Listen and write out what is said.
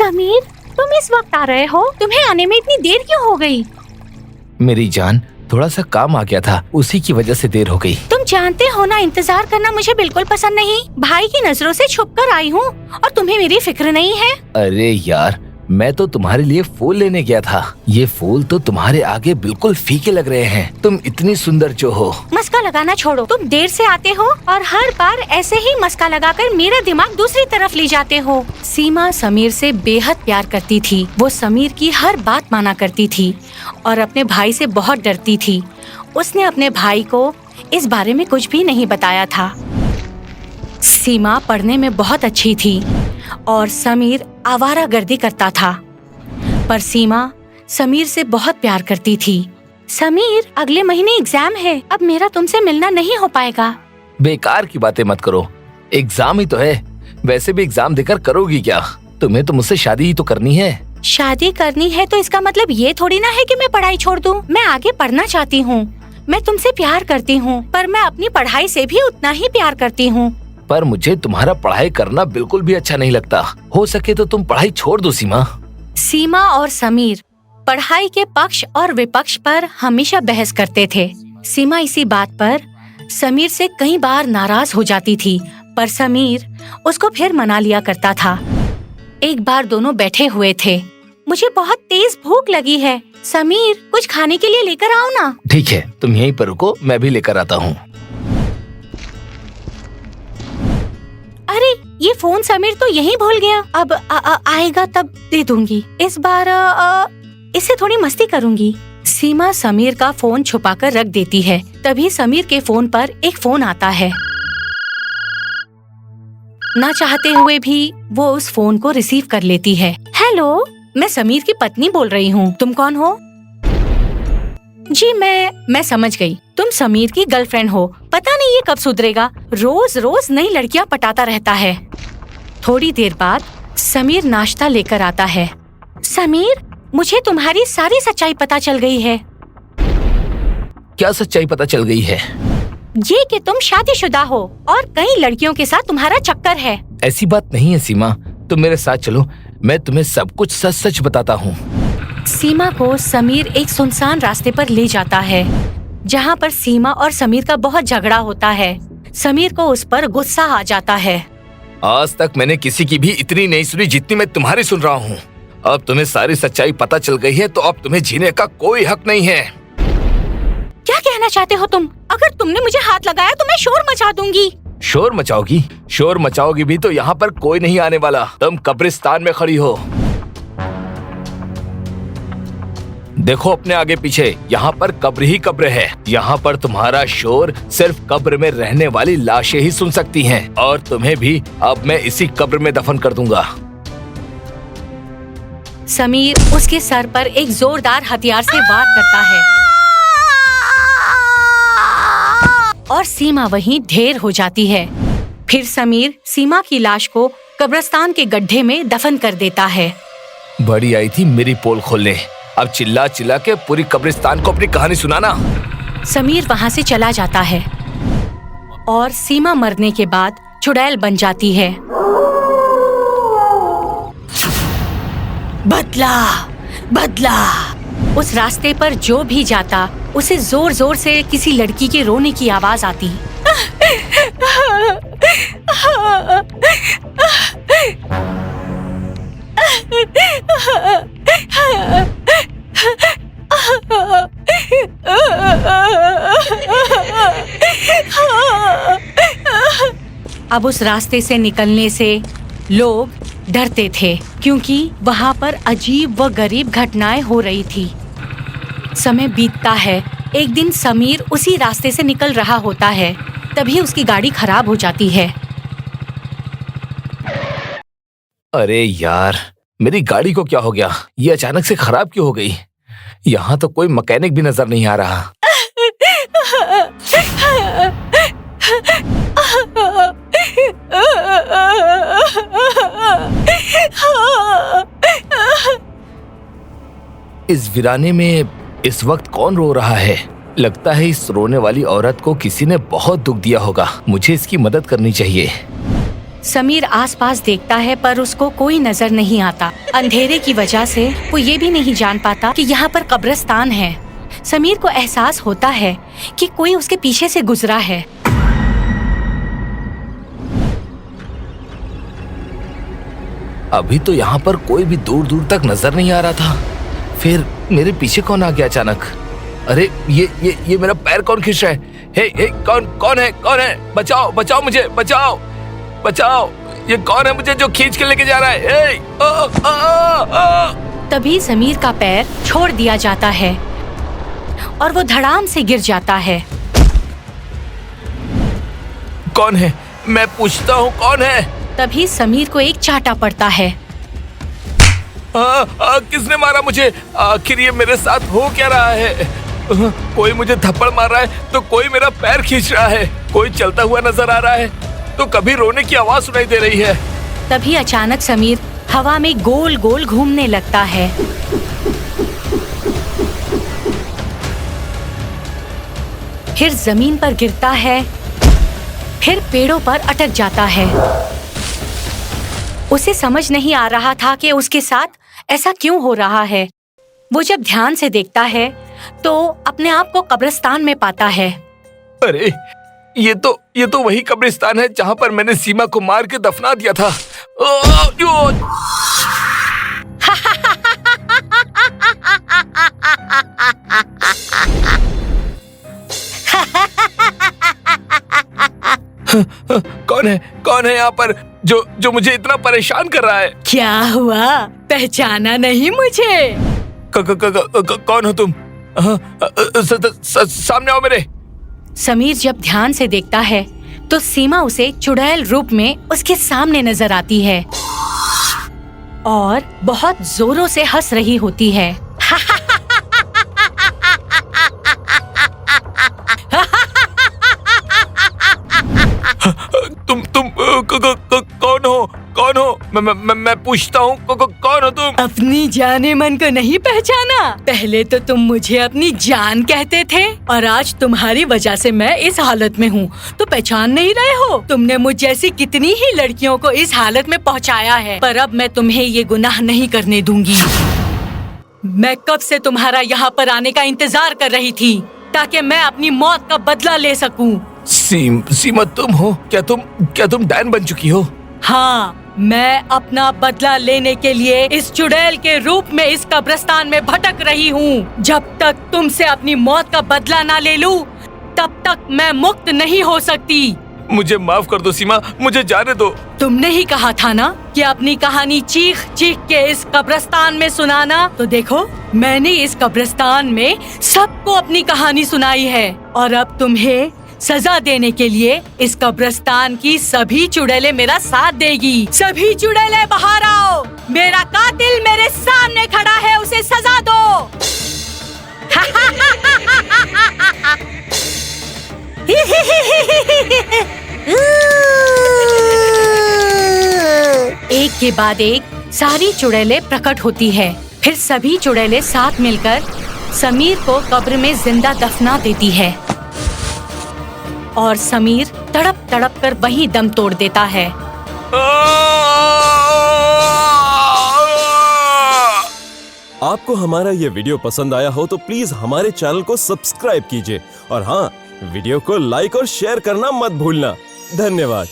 समीर, तुम इस वक्त आ रहे हो? तुम्हें आने में इतनी देर क्यों हो गई? मेरी जान, थोड़ा सा काम आ गया था, उसी की वजह से देर हो गई। तुम जानते हो ना, इंतजार करना मुझे बिल्कुल पसंद नहीं। भाई की नजरों से छुपकर आई हूँ और तुम्हें मेरी फिक्र नहीं है। अरे यार, मैं तो तुम्हारे लिए फूल लेने गया था। ये फूल तो तुम्हारे आगे बिल्कुल फीके लग रहे हैं। तुम इतनी सुंदर जो हो। मस्का लगाना छोड़ो। तुम देर से आते हो और हर बार ऐसे ही मस्का लगाकर मेरा दिमाग दूसरी तरफ ले जाते हो। सीमा समीर से बेहद प्यार करती थी। वो समीर की हर बात माना करती थी और अपने भाई से बहुत डरती थी। उसने अपने भाई को इस बारे में कुछ भी नहीं बताया था। सीमा पढ़ने में बहुत अच्छी थी और समीर आवारागर्दी करता था, पर सीमा समीर से बहुत प्यार करती थी। समीर, अगले महीने एग्जाम है, अब मेरा तुमसे मिलना नहीं हो पाएगा। बेकार की बातें मत करो, एग्जाम ही तो है। वैसे भी एग्जाम देकर करोगी क्या? तुम्हें तो मुझसे शादी ही तो करनी है। शादी करनी है तो इसका मतलब ये थोड़ी ना है कि मैं पढ़ाई छोड़ दूं। मैं आगे पढ़ना चाहती हूँ। मैं तुमसे प्यार करती हूँ, पर मैं अपनी पढ़ाई से भी उतना ही प्यार करती हूँ। पर मुझे तुम्हारा पढ़ाई करना बिल्कुल भी अच्छा नहीं लगता। हो सके तो तुम पढ़ाई छोड़ दो सीमा। सीमा और समीर पढ़ाई के पक्ष और विपक्ष पर हमेशा बहस करते थे। सीमा इसी बात पर समीर से कई बार नाराज हो जाती थी, पर समीर उसको फिर मना लिया करता था। एक बार दोनों बैठे हुए थे। मुझे बहुत तेज भूख लगी है। समीर, कुछ खाने के लिए लेकर आओ ना। ठीक है, तुम यहीं पर रुको, मैं भी लेकर आता हूँ। अरे, ये फोन समीर तो यहीं भूल गया। अब आएगा तब दे दूंगी। इस बार इससे थोड़ी मस्ती करूंगी। सीमा समीर का फोन छुपाकर रख देती है। तभी समीर के फोन पर एक फोन आता है। ना चाहते हुए भी वो उस फोन को रिसीव कर लेती है। हेलो, मैं समीर की पत्नी बोल रही हूँ। तुम कौन हो? जी, मैं समझ गई। तुम समीर की गर्लफ्रेंड हो। पता नहीं ये कब सुधरेगा। रोज रोज नई लड़कियाँ पटाता रहता है। थोड़ी देर बाद समीर नाश्ता लेकर आता है। समीर, मुझे तुम्हारी सारी सच्चाई पता चल गई है। क्या सच्चाई पता चल गई है? ये कि तुम शादीशुदा हो और कई लड़कियों के साथ तुम्हारा चक्कर है। ऐसी बात नहीं है सीमा, तुम मेरे साथ चलो, मैं तुम्हें सब कुछ सच सच बताता हूँ। सीमा को समीर एक सुनसान रास्ते पर ले जाता है, जहाँ पर सीमा और समीर का बहुत झगड़ा होता है। समीर को उस पर गुस्सा आ जाता है। आज तक मैंने किसी की भी इतनी नहीं सुनी जितनी मैं तुम्हारी सुन रहा हूँ। अब तुम्हें सारी सच्चाई पता चल गई है, तो अब तुम्हें जीने का कोई हक नहीं है। क्या कहना चाहते हो तुम? अगर तुमने मुझे हाथ लगाया तो मैं शोर मचा दूंगी। शोर मचाओगी? शोर मचाओगी भी तो यहाँ पर कोई नहीं आने वाला। तुम कब्रिस्तान में खड़ी हो। देखो अपने आगे पीछे, यहाँ पर कब्र ही कब्र है। यहाँ पर तुम्हारा शोर सिर्फ कब्र में रहने वाली लाशें ही सुन सकती हैं, और तुम्हें भी अब मैं इसी कब्र में दफन कर दूंगा। समीर उसके सर पर एक जोरदार हथियार से वार करता है और सीमा वहीं ढेर हो जाती है। फिर समीर सीमा की लाश को कब्रिस्तान के गड्ढे में दफन कर देता है। बड़ी आई थी मेरी पोल खोलने, अब चिल्ला चिल्ला के पूरी कब्रिस्तान को अपनी कहानी सुनाना। समीर वहाँ से चला जाता है और सीमा मरने के बाद चुड़ैल बन जाती है। बदला, बदला। उस रास्ते पर जो भी जाता उसे जोर जोर से किसी लड़की के रोने की आवाज आती। अब उस रास्ते से निकलने से लोग डरते थे, क्योंकि वहाँ पर अजीब व गरीब घटनाएं हो रही थी। समय बीतता है। एक दिन समीर उसी रास्ते से निकल रहा होता है, तभी उसकी गाड़ी खराब हो जाती है। अरे यार, मेरी गाड़ी को क्या हो गया? ये अचानक से खराब क्यों हो गई? यहाँ तो कोई मैकेनिक भी नजर नहीं आ रहा। इस वीराने में इस वक्त कौन रो रहा है? लगता है इस रोने वाली औरत को किसी ने बहुत दुख दिया होगा। मुझे इसकी मदद करनी चाहिए। समीर आसपास देखता है पर उसको कोई नजर नहीं आता। अंधेरे की वजह से वो ये भी नहीं जान पाता कि यहाँ पर कब्रिस्तान है। समीर को एहसास होता है कि कोई उसके पीछे से गुजरा है। अभी तो यहाँ पर कोई भी दूर दूर तक नजर नहीं आ रहा था, फिर मेरे पीछे कौन आ गया अचानक? अरे ये मेरा पैर कौन खींच रहा है? हे कौन है? बचाओ बचाओ मुझे, बचाओ बचाओ! ये कौन है मुझे जो खींच के लेके जा रहा है? हे तभी समीर का पैर छोड़ दिया जाता है और वो धड़ाम से गिर जाता है। कौन है? मैं पूछता हूँ कौन है? तभी समीर को एक चांटा पड़ता है। किसने मारा मुझे? आखिर ये मेरे साथ हो क्या रहा है? कोई मुझे थप्पड़ मार रहा है तो कोई मेरा पैर खींच रहा है, कोई चलता हुआ नजर आ रहा है तो कभी रोने की आवाज सुनाई दे रही है। तभी अचानक समीर हवा में गोल गोल घूमने लगता है। फिर जमीन पर गिरता है, फिर पेड़ों पर अटक जाता है। उसे समझ नहीं आ रहा था कि उसके साथ ऐसा क्यों हो रहा है। वो जब ध्यान से देखता है तो अपने आप को कब्रिस्तान में पाता है। अरे ये तो वही कब्रिस्तान है जहाँ पर मैंने सीमा को मार के दफना दिया था। कौन है यहाँ पर जो मुझे इतना परेशान कर रहा है? क्या हुआ, पहचाना नहीं मुझे? कौन हो तुम? सामने आओ मेरे। समीर जब ध्यान से देखता है तो सीमा उसे चुड़ैल रूप में उसके सामने नजर आती है और बहुत जोरों से हंस रही होती है। तुम कौन हो? मैं पूछता हूँ कौन हो तुम? अपनी जाने मन को नहीं पहचाना? पहले तो तुम मुझे अपनी जान कहते थे और आज तुम्हारी वजह से मैं इस हालत में हूँ तो पहचान नहीं रहे हो? तुमने मुझ जैसी कितनी ही लड़कियों को इस हालत में पहुँचाया है, पर अब मैं तुम्हें ये गुनाह नहीं करने दूंगी। मैं कब से तुम्हारा यहाँ पर आने का इंतजार कर रही थी ताकि मैं अपनी मौत का बदला ले सकूं। सीमा तुम हो? क्या तुम डैन बन चुकी हो? हाँ, मैं अपना बदला लेने के लिए इस चुड़ैल के रूप में इस कब्रिस्तान में भटक रही हूँ। जब तक तुमसे अपनी मौत का बदला ना ले लूं, तब तक मैं मुक्त नहीं हो सकती। मुझे माफ कर दो सीमा, मुझे जाने दो। तुमने ही कहा था ना कि अपनी कहानी चीख चीख के इस कब्रिस्तान में सुनाना, तो देखो मैंने इस कब्रिस्तान में सबको अपनी कहानी सुनाई है और अब तुम्हें सजा देने के लिए इस कब्रिस्तान की सभी चुड़ैलें मेरा साथ देगी। सभी चुड़ैलें बाहर आओ, मेरा कातिल मेरे सामने खड़ा है, उसे सजा दो। एक के बाद एक सारी चुड़ैलें प्रकट होती है। फिर सभी चुड़ैलें साथ मिलकर समीर को कब्र में जिंदा दफना देती है और समीर तड़प तड़प कर वहीं दम तोड़ देता है। आपको हमारा ये वीडियो पसंद आया हो तो प्लीज हमारे चैनल को सब्सक्राइब कीजिए और हाँ, वीडियो को लाइक और शेयर करना मत भूलना। धन्यवाद।